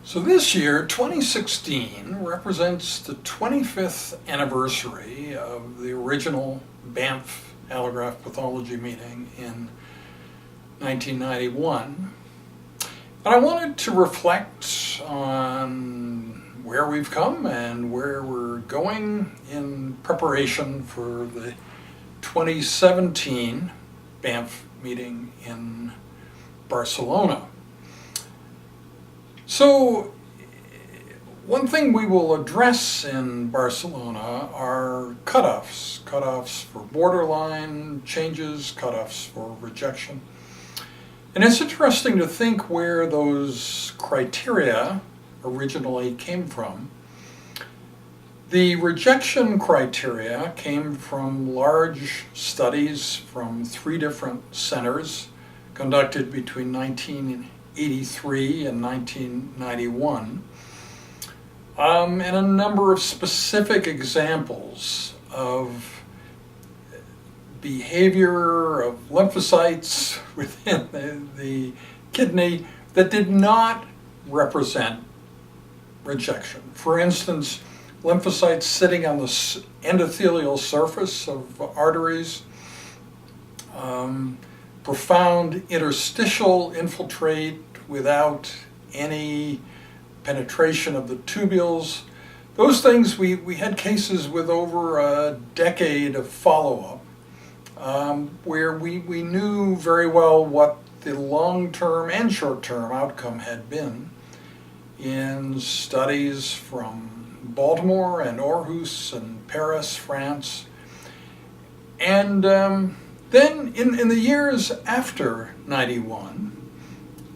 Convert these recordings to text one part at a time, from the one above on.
So this year, 2016, represents the 25th anniversary of the original Banff allograft pathology meeting in 1991. And I wanted to reflect on where we've come and where we're going in preparation for the 2017 Banff meeting in Barcelona. So, one thing we will address in Barcelona are cutoffs. Cutoffs for borderline changes, cutoffs for rejection. And it's interesting to think where those criteria originally came from. The rejection criteria came from large studies from 3 different centers conducted between 1983 and 1991, and a number of specific examples of behavior of lymphocytes within the kidney that did not represent rejection. For instance, lymphocytes sitting on the endothelial surface of arteries, profound interstitial infiltrate without any penetration of the tubules. Those things, we had cases with over a decade of follow-up where we knew very well what the long-term and short-term outcome had been in studies from Baltimore and Aarhus and Paris, France. And then in the years after 91,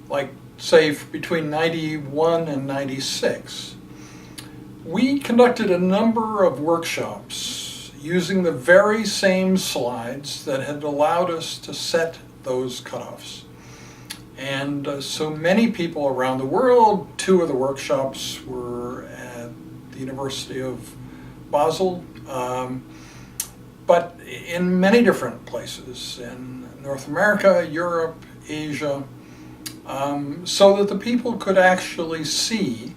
like say between 91 and 96, we conducted a number of workshops using the very same slides that had allowed us to set those cutoffs. And so many people around the world, 2 of the workshops were at the University of Basel, but in many different places, in North America, Europe, Asia, so that the people could actually see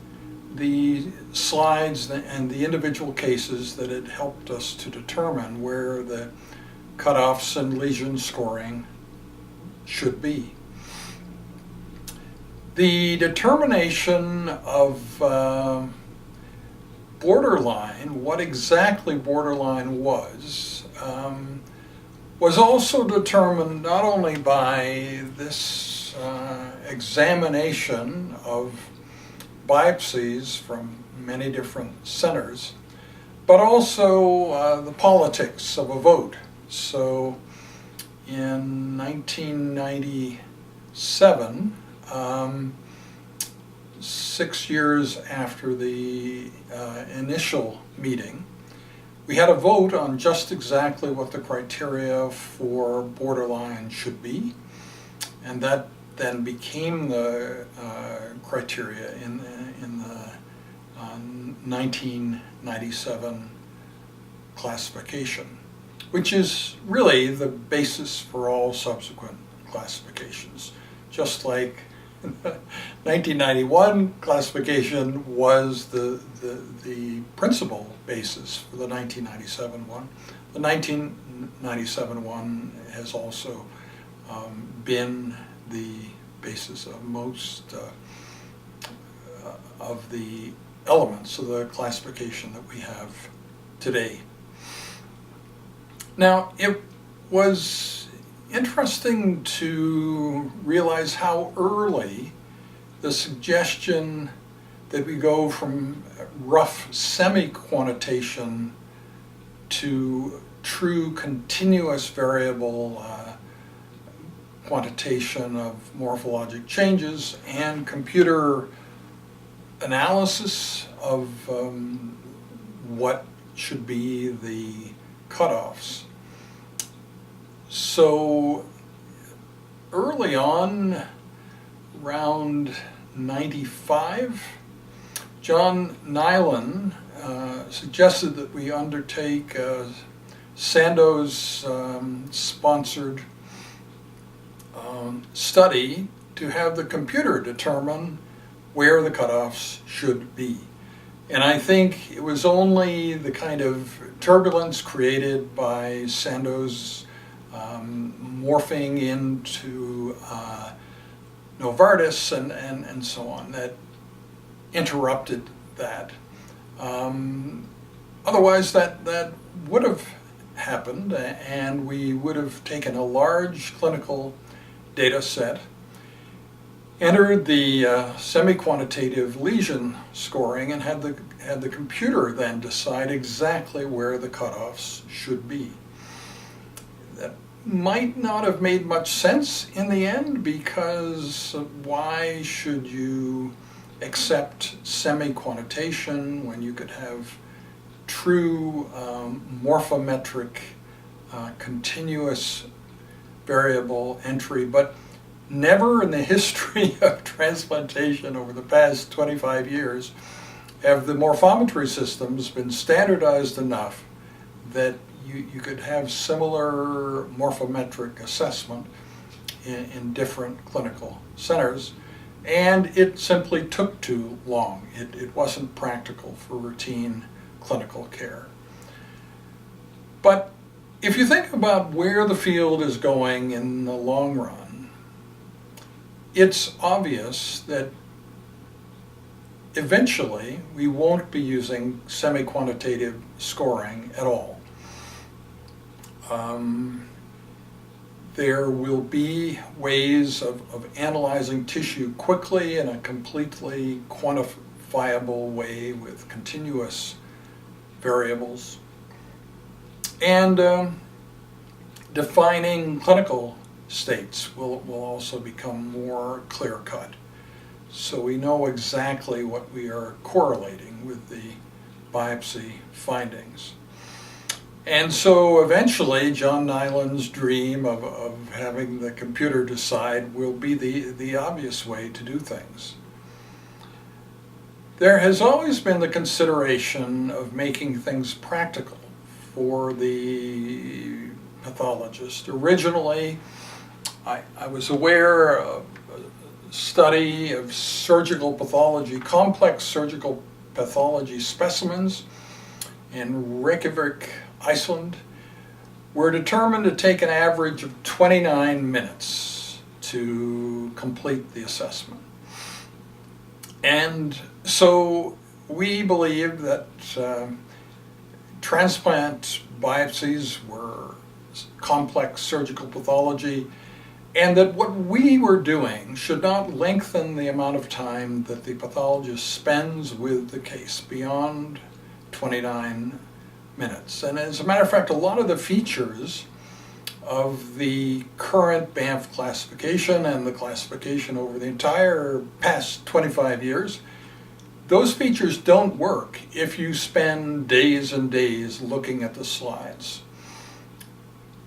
the slides and the individual cases that had helped us to determine where the cutoffs and lesion scoring should be. The determination of borderline, what exactly borderline was also determined not only by this examination of biopsies from many different centers, but also the politics of a vote. So in 1997, 6 years after the initial meeting, we had a vote on just exactly what the criteria for borderline should be, and that then became the criteria in the 1997 classification, which is really the basis for all subsequent classifications. Just like the 1991 classification was the principal basis for the 1997 one. The 1997 one has also been the basis of most of the elements of the classification that we have today. Now, it was interesting to realize how early the suggestion that we go from rough semi-quantitation to true continuous variable quantitation of morphologic changes and computer analysis of what should be the cutoffs. So early on, around 95, John Nyland suggested that we undertake Sandoz sponsored study to have the computer determine where the cutoffs should be. And I think it was only the kind of turbulence created by Sandoz morphing into Novartis and so on that interrupted that. Otherwise, that would have happened, and we would have taken a large clinical data set, entered the semi-quantitative lesion scoring, and had the computer then decide exactly where the cutoffs should be. That might not have made much sense in the end, because why should you accept semi-quantitation when you could have true morphometric continuous variable entry? But never in the history of transplantation over the past 25 years have the morphometry systems been standardized enough that you could have similar morphometric assessment in different clinical centers, and it simply took too long. It wasn't practical for routine clinical care. But if you think about where the field is going in the long run, it's obvious that eventually we won't be using semi-quantitative scoring at all. There will be ways of analyzing tissue quickly in a completely quantifiable way with continuous variables, and defining clinical states will also become more clear-cut. So we know exactly what we are correlating with the biopsy findings. And so eventually John Nyland's dream of having the computer decide will be the obvious way to do things. There has always been the consideration of making things practical for the pathologist. Originally, I was aware of a study of surgical pathology, complex surgical pathology specimens in Reykjavik, Iceland, were determined to take an average of 29 minutes to complete the assessment. And so we believed that transplant biopsies were complex surgical pathology, and that what we were doing should not lengthen the amount of time that the pathologist spends with the case beyond 29 minutes. And as a matter of fact, a lot of the features of the current Banff classification and the classification over the entire past 25 years, those features don't work if you spend days and days looking at the slides.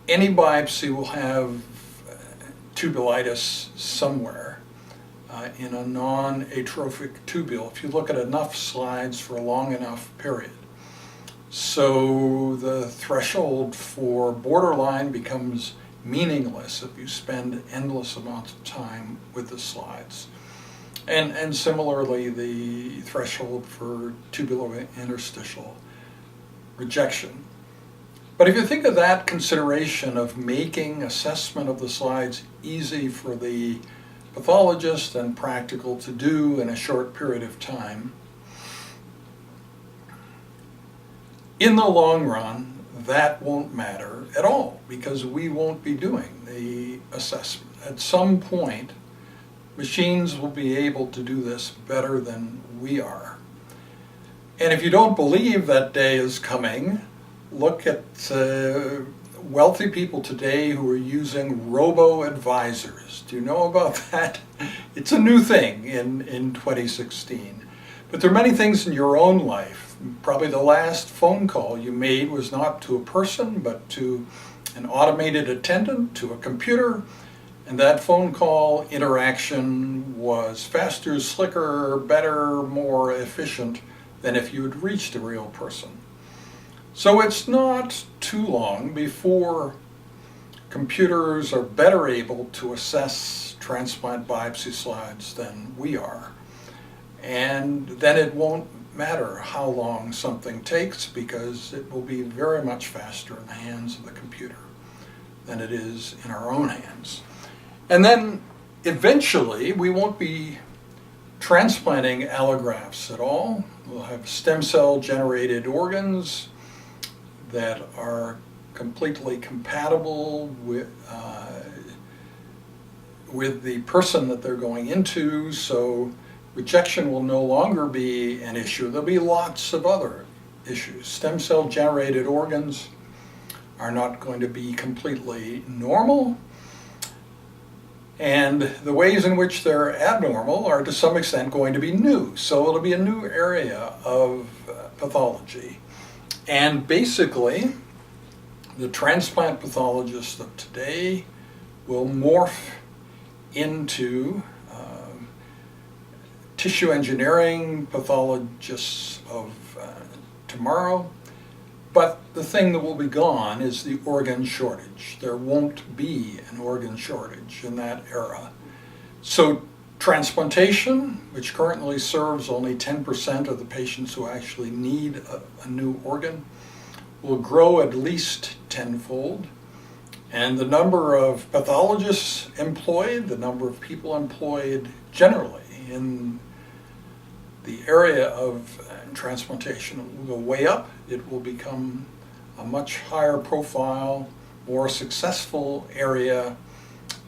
Any biopsy will have tubulitis somewhere in a non-atrophic tubule if you look at enough slides for a long enough period. So the threshold for borderline becomes meaningless if you spend endless amounts of time with the slides. And similarly, the threshold for tubulointerstitial rejection. But if you think of that consideration of making assessment of the slides easy for the pathologist and practical to do in a short period of time, in the long run, that won't matter at all, because we won't be doing the assessment. At some point, machines will be able to do this better than we are. And if you don't believe that day is coming, look at wealthy people today who are using robo-advisors. Do you know about that? It's a new thing in 2016. But there are many things in your own life. Probably the last phone call you made was not to a person, but to an automated attendant, to a computer, and that phone call interaction was faster, slicker, better, more efficient than if you had reached a real person. So it's not too long before computers are better able to assess transplant biopsy slides than we are. And then it won't matter how long something takes, because it will be very much faster in the hands of the computer than it is in our own hands. And then eventually we won't be transplanting allografts at all. We'll have stem cell generated organs that are completely compatible with the person that they're going into, so rejection will no longer be an issue. There'll be lots of other issues. Stem cell generated organs are not going to be completely normal, and the ways in which they're abnormal are to some extent going to be new. So it'll be a new area of pathology. And basically, the transplant pathologists of today will morph into tissue engineering pathologists of tomorrow. But the thing that will be gone is the organ shortage. There won't be an organ shortage in that era. So transplantation, which currently serves only 10% of the patients who actually need a new organ, will grow at least tenfold. And the number of pathologists employed, the number of people employed generally in the area of transplantation will go way up. It will become a much higher profile, more successful area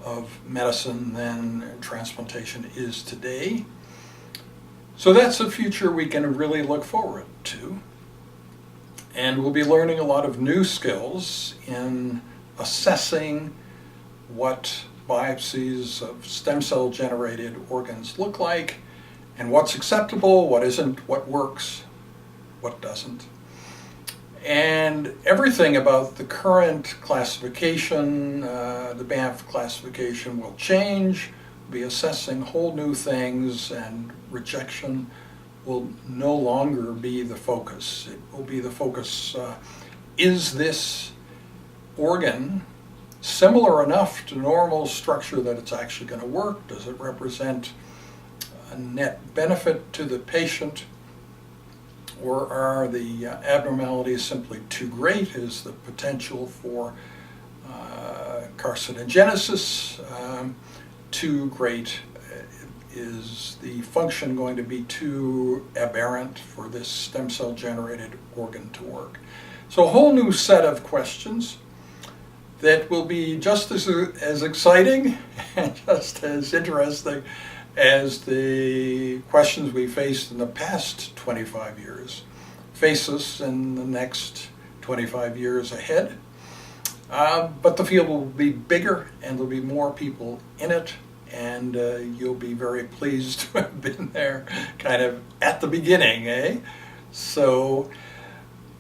of medicine than transplantation is today. So that's a future we can really look forward to. And we'll be learning a lot of new skills in assessing what biopsies of stem cell generated organs look like, and what's acceptable, what isn't, what works, what doesn't. And everything about the current classification, the Banff classification, will change. We'll be assessing whole new things, and rejection will no longer be the focus. It will be the focus, is this organ similar enough to normal structure that it's actually going to work? Does it represent a net benefit to the patient, or are the abnormalities simply too great? Is the potential for carcinogenesis too great? Is the function going to be too aberrant for this stem cell generated organ to work? So a whole new set of questions that will be just as exciting and just as interesting as the questions we faced in the past 25 years face us in the next 25 years ahead. But the field will be bigger, and there'll be more people in it, and you'll be very pleased to have been there kind of at the beginning, eh? So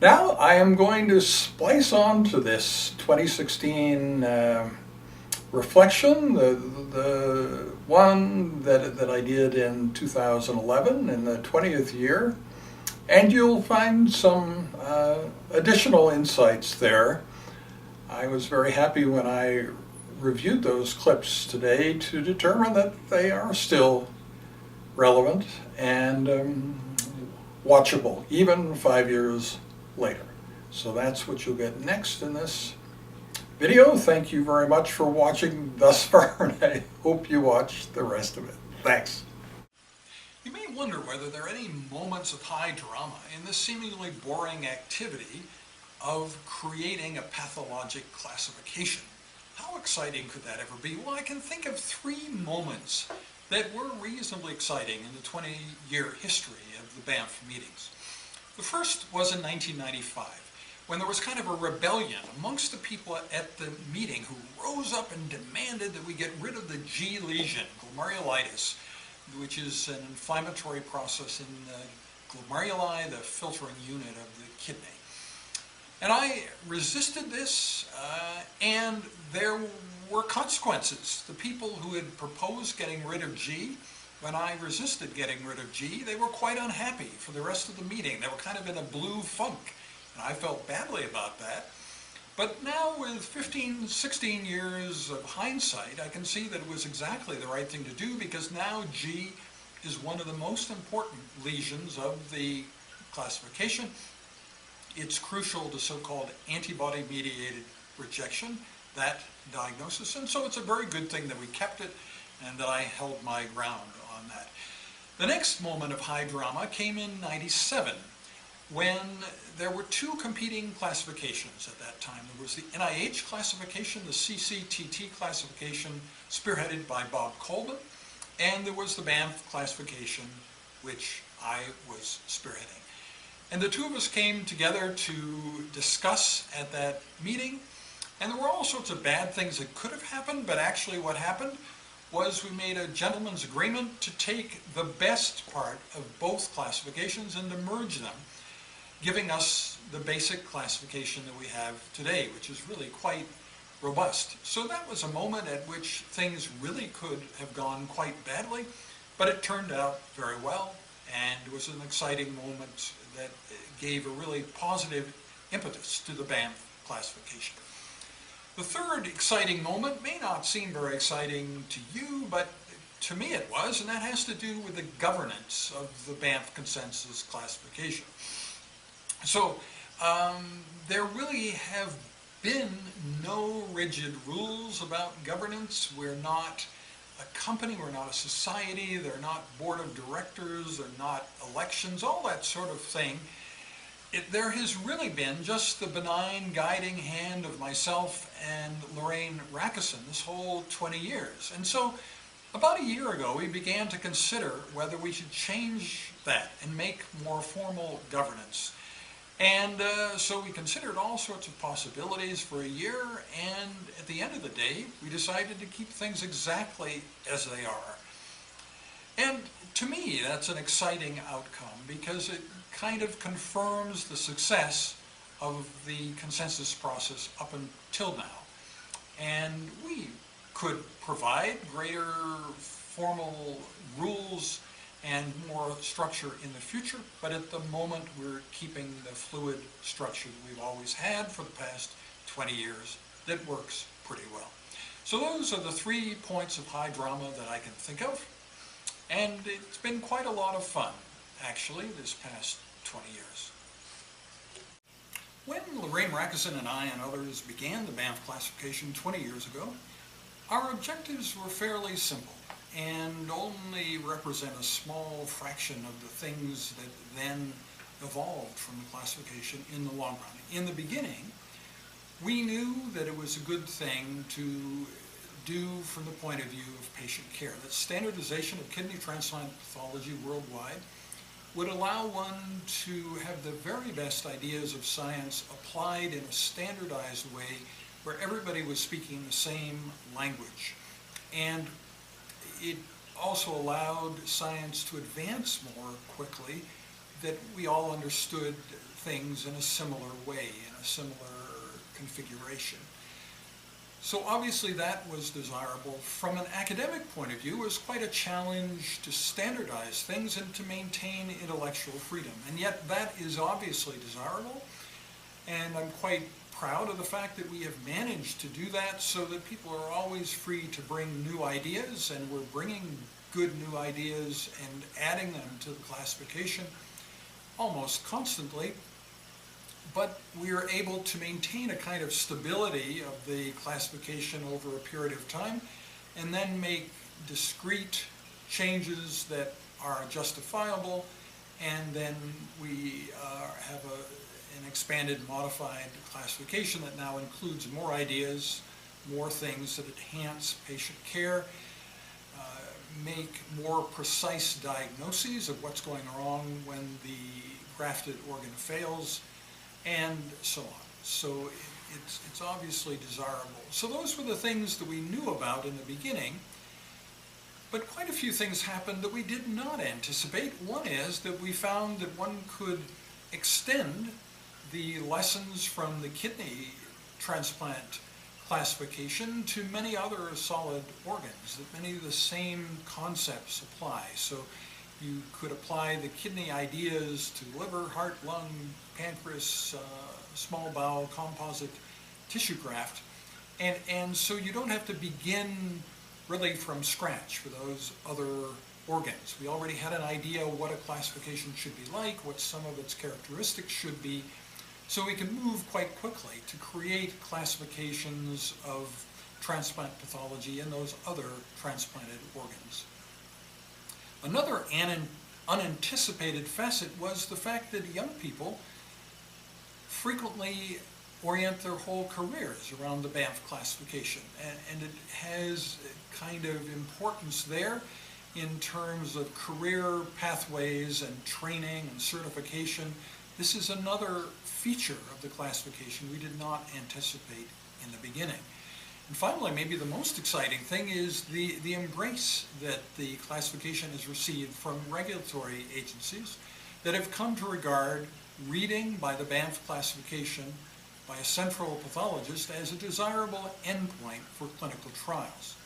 now I am going to splice on to this 2016 reflection, the one that I did in 2011 in the 20th year, and you'll find some additional insights there. I was very happy when I reviewed those clips today to determine that they are still relevant and watchable, even 5 years later. So that's what you'll get next in this video. Thank you very much for watching thus far, and I hope you watch the rest of it. Thanks. You may wonder whether there are any moments of high drama in this seemingly boring activity of creating a pathologic classification. How exciting could that ever be? Well, I can think of 3 moments that were reasonably exciting in the 20-year history of the Banff meetings. The first was in 1995. When there was kind of a rebellion amongst the people at the meeting who rose up and demanded that we get rid of the G lesion, glomerulitis, which is an inflammatory process in the glomeruli, the filtering unit of the kidney. And I resisted this, and there were consequences. The people who had proposed getting rid of G, when I resisted getting rid of G, they were quite unhappy for the rest of the meeting. They were kind of in a blue funk. And I felt badly about that. But now with 15, 16 years of hindsight, I can see that it was exactly the right thing to do, because now G is one of the most important lesions of the classification. It's crucial to so-called antibody-mediated rejection, that diagnosis, and so it's a very good thing that we kept it and that I held my ground on that. The next moment of high drama came in '97 when there were two competing classifications at that time. There was the NIH classification, the CCTT classification, spearheaded by Bob Colvin, and there was the Banff classification, which I was spearheading. And the two of us came together to discuss at that meeting, and there were all sorts of bad things that could have happened, but actually what happened was we made a gentleman's agreement to take the best part of both classifications and to merge them, giving us the basic classification that we have today, which is really quite robust. So that was a moment at which things really could have gone quite badly, but it turned out very well, and it was an exciting moment that gave a really positive impetus to the Banff classification. The third exciting moment may not seem very exciting to you, but to me it was, and that has to do with the governance of the Banff consensus classification. So there really have been no rigid rules about governance. We're not a company, we're not a society, they're not board of directors, they're not elections, all that sort of thing. There has really been just the benign guiding hand of myself and Lorraine Rackison this whole 20 years. And so about a year ago we began to consider whether we should change that and make more formal governance. And so we considered all sorts of possibilities for a year, and at the end of the day we decided to keep things exactly as they are. And to me that's an exciting outcome because it kind of confirms the success of the consensus process up until now. And we could provide greater formal rules and more structure in the future, but at the moment we're keeping the fluid structure that we've always had for the past 20 years that works pretty well. So those are the 3 points of high drama that I can think of, and it's been quite a lot of fun actually this past 20 years. When Lorraine Rackison and I and others began the Banff classification 20 years ago, our objectives were fairly simple and only represent a small fraction of the things that then evolved from the classification in the long run. In the beginning, we knew that it was a good thing to do from the point of view of patient care, that standardization of kidney transplant pathology worldwide would allow one to have the very best ideas of science applied in a standardized way where everybody was speaking the same language. And it also allowed science to advance more quickly, that we all understood things in a similar way, in a similar configuration. So obviously that was desirable. From an academic point of view, it was quite a challenge to standardize things and to maintain intellectual freedom. And yet that is obviously desirable, and I'm quite proud of the fact that we have managed to do that so that people are always free to bring new ideas, and we're bringing good new ideas and adding them to the classification almost constantly. But we are able to maintain a kind of stability of the classification over a period of time and then make discrete changes that are justifiable, and then we have an expanded, modified classification that now includes more ideas, more things that enhance patient care, make more precise diagnoses of what's going wrong when the grafted organ fails, and so on. So it's obviously desirable. So those were the things that we knew about in the beginning, but quite a few things happened that we did not anticipate. One is that we found that one could extend the lessons from the kidney transplant classification to many other solid organs, that many of the same concepts apply. So you could apply the kidney ideas to liver, heart, lung, pancreas, small bowel, composite tissue graft. And so you don't have to begin really from scratch for those other organs. We already had an idea what a classification should be like, what some of its characteristics should be, so we can move quite quickly to create classifications of transplant pathology and those other transplanted organs. Another unanticipated facet was the fact that young people frequently orient their whole careers around the Banff classification, and it has kind of importance there in terms of career pathways and training and certification. This is another feature of the classification we did not anticipate in the beginning. And finally, maybe the most exciting thing is the embrace that the classification has received from regulatory agencies that have come to regard reading by the Banff classification by a central pathologist as a desirable endpoint for clinical trials.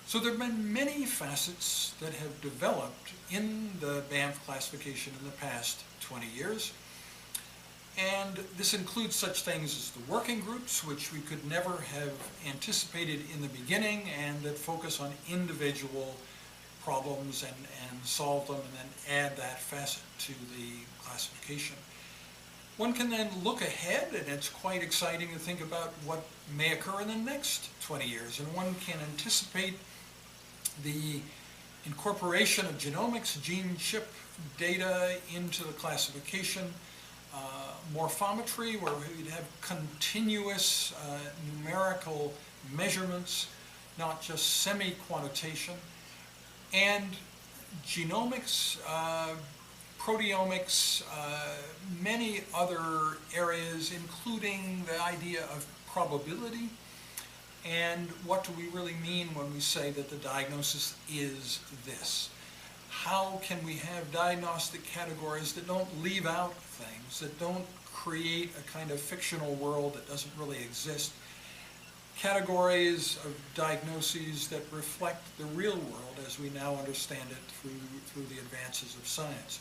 So there have been many facets that have developed in the Banff classification in the past 20 years. And this includes such things as the working groups, which we could never have anticipated in the beginning, and that focus on individual problems and solve them and then add that facet to the classification. One can then look ahead, and it's quite exciting to think about what may occur in the next 20 years. And one can anticipate the incorporation of genomics, gene chip data into the classification, morphometry, where we'd have continuous numerical measurements, not just semi-quantitation, and genomics, proteomics, many other areas, including the idea of probability, and what do we really mean when we say that the diagnosis is this? How can we have diagnostic categories that don't leave out things, that don't create a kind of fictional world that doesn't really exist? Categories of diagnoses that reflect the real world as we now understand it through the advances of science.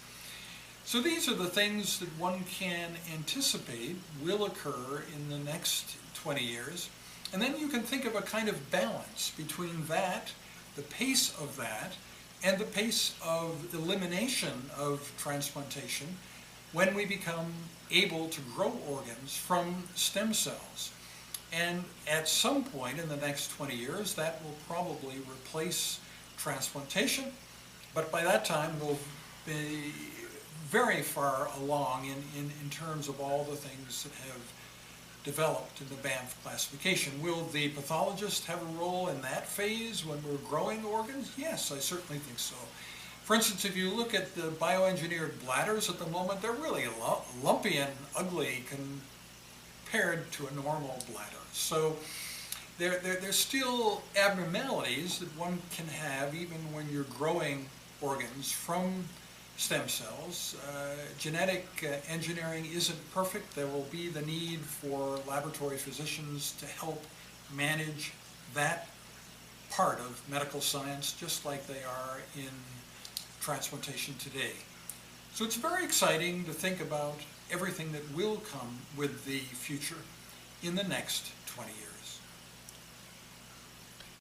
So these are the things that one can anticipate will occur in the next 20 years. And then you can think of a kind of balance between that, the pace of that, and the pace of elimination of transplantation when we become able to grow organs from stem cells. And at some point in the next 20 years, that will probably replace transplantation, but by that time we'll be very far along in terms of all the things that have developed in the Banff classification. Will the pathologist have a role in that phase when we're growing organs? Yes, I certainly think so. For instance, if you look at the bioengineered bladders at the moment, they're really lumpy and ugly compared to a normal bladder. So there's still abnormalities that one can have even when you're growing organs from stem cells. Genetic engineering isn't perfect. There will be the need for laboratory physicians to help manage that part of medical science, just like they are in transplantation today. So it's very exciting to think about everything that will come with the future in the next 20 years.